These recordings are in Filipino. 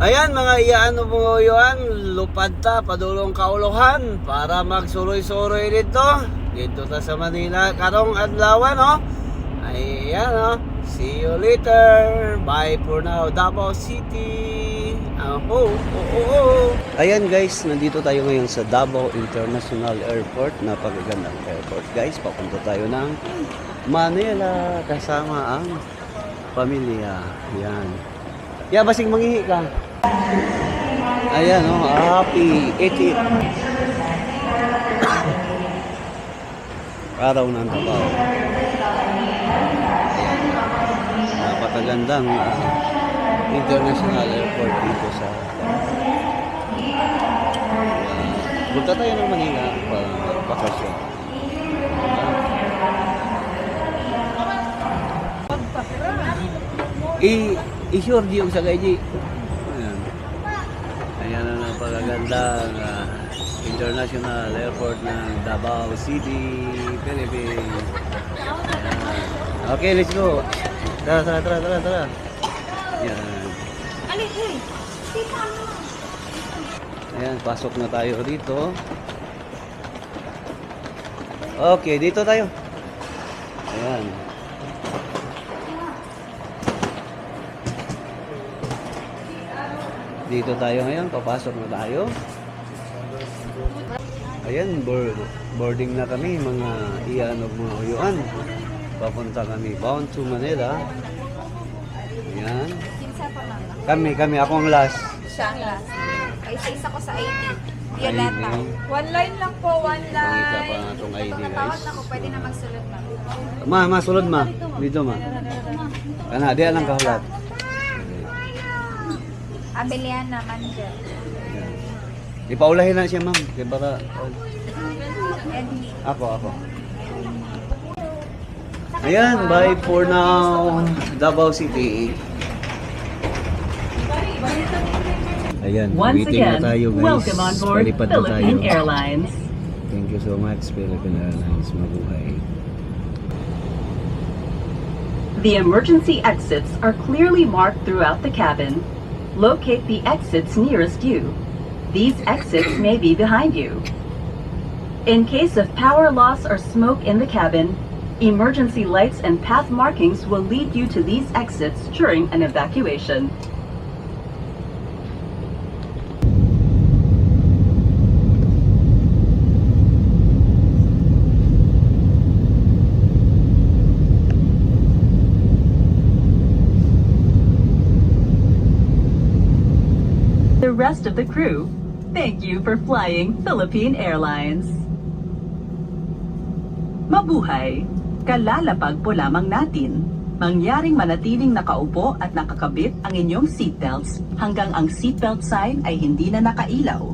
Ayan mga iyaano mo yun, lupad ta, padulong kauluhan para magsuroy-suroy dito. Dito ta sa Manila, karong adlawan, no? Ayan, no? See you later. Bye for now, Davao City. Ayan guys, nandito tayo ngayon sa Davao International Airport. Napakagandang airport guys. Papunta tayo ng Manila kasama ang pamilya. Ayan. Yeah, basing manghihi ka. Ayan, oh, happy 80th araw ng Davao. Napakagandang international airport dito sa punta tayo ng Manila para bakasyon. I-sure di yung sa gaji. Ayan ang napakagandang international airport ng Davao City, Philippines. Ayan. Okay, let's go. Tara. Ayan. Ayan, pasok na tayo dito. Okay, dito tayo. Ayan. Dito tayo ngayon, papasok na tayo. Ayan, boarding na kami, mga iyanog mga uyuan. Papunta kami, bound to Manila. Ayan. Kami, ako ang last. Siya ang last. Ay, isa ko sa ID. Violeta. One line lang po, one line. Pakita pa nga itong ID guys. Ako, pwede na magsulot na. Sulod ma. Dito ma. Kana, diyan lang kahulat. Abeliana, Manager. Ipaulahin na siya ma'am. Kaya para... Ako. Ayan, bye for now. Davao City. Ayan, Once waiting again, na tayo guys. welcome on board Palipad na tayo. Philippine Airlines. Thank you so much, Philippine Airlines. Mabuhay. The emergency exits are clearly marked throughout the cabin. Locate the exits nearest you. These exits may be behind you. In case of power loss or smoke in the cabin, emergency lights and path markings will lead you to these exits during an evacuation. The rest of the crew, thank you for flying Philippine Airlines. Mabuhay! Kalalapag po lamang natin. Mangyaring manatiling nakaupo at nakakabit ang inyong seatbelts hanggang ang seatbelt sign ay hindi na nakailaw.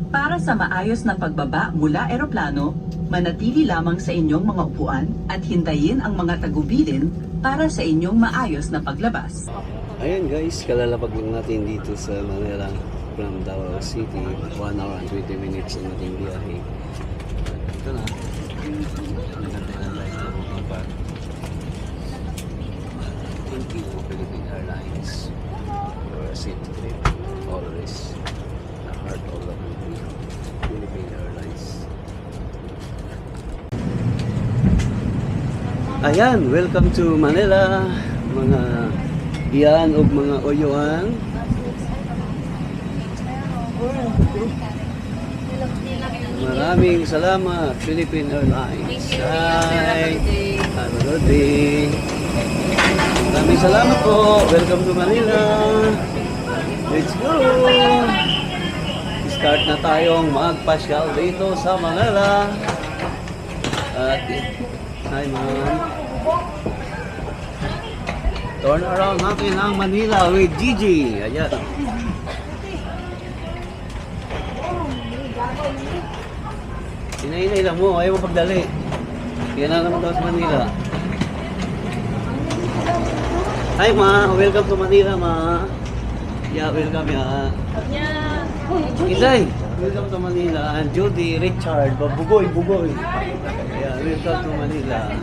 Para sa maayos na pagbaba mula eroplano, manatili lamang sa inyong mga upuan at hintayin ang mga tagubilin para sa inyong maayos na paglabas. Ayan guys, kalalapag lang natin dito sa Manila from Davao City. 1 hour and 20 minutes ang ating biyahe. Ito na. Nagantay na tayo sa booking pack. Thank you, Philippine Airlines, for a safe trip. Always the heart of the country. Philippine Airlines. Ayan, welcome to Manila. Mga iyan o mga oyuan. Maraming salamat, Philippine Airlines. Hi. Have a good day. Maraming salamat po. Welcome to Manila. Let's go. Start na tayong magpasyal dito sa Manila. At hi ma'am. Turn around natin ang Manila with Gigi. Ayan. Inainay lang mo. Ayaw mo pagdali. Yan na naman daw sa Manila. Hi ma. Welcome to Manila ma. Yeah, welcome ya. Inday. Welcome to Manila. And Judy, Richard. Bugoy. Yeah, welcome to Manila.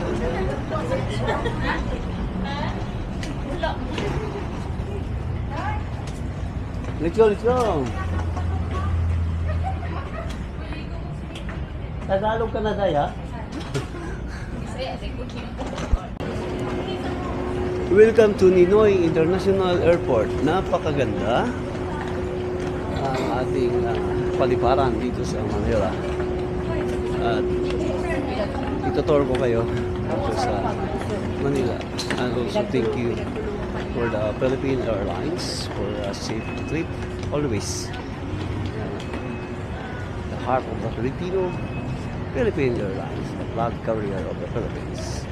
Let's go, let's go. Tagalog ka na, Day, ha? Welcome to Ninoy International Airport. Napakaganda ang ating paliparan dito sa Manila. At itutour ko kayo dito sa Manila. And also thank you for the Philippine Airlines for a safe trip always. The heart of the Filipino, Philippine Airlines, the flag carrier of the Philippines.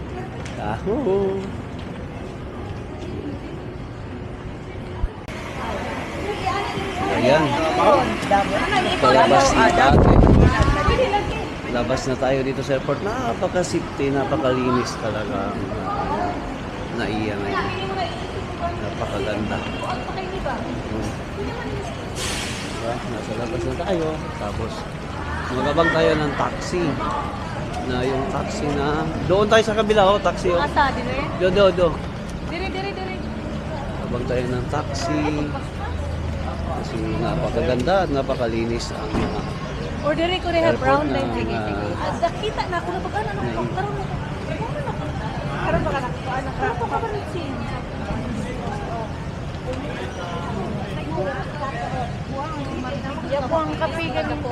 Yahoo! Ayan. Palabas na tayo. Labas na tayo dito sa airport. Napaka-safety, napakalinis talaga. Naiya ngayon. Napakaganda. Diba? Nasa labas na tayo. Tapos, magabang tayo ng taxi. Na yung taxi na... Doon tayo sa kabila, oh. Taxi, oh. Asa, dire? Do. Dire. Abang tayo ng taxi. Kasi napakaganda at napakalinis ang mga Or dire ko rin airport brown na, line. Sige. Nakita na ako na pag ano na karon baka nakita ka ba ni Chin? Wow, yapo ang kapigan ko.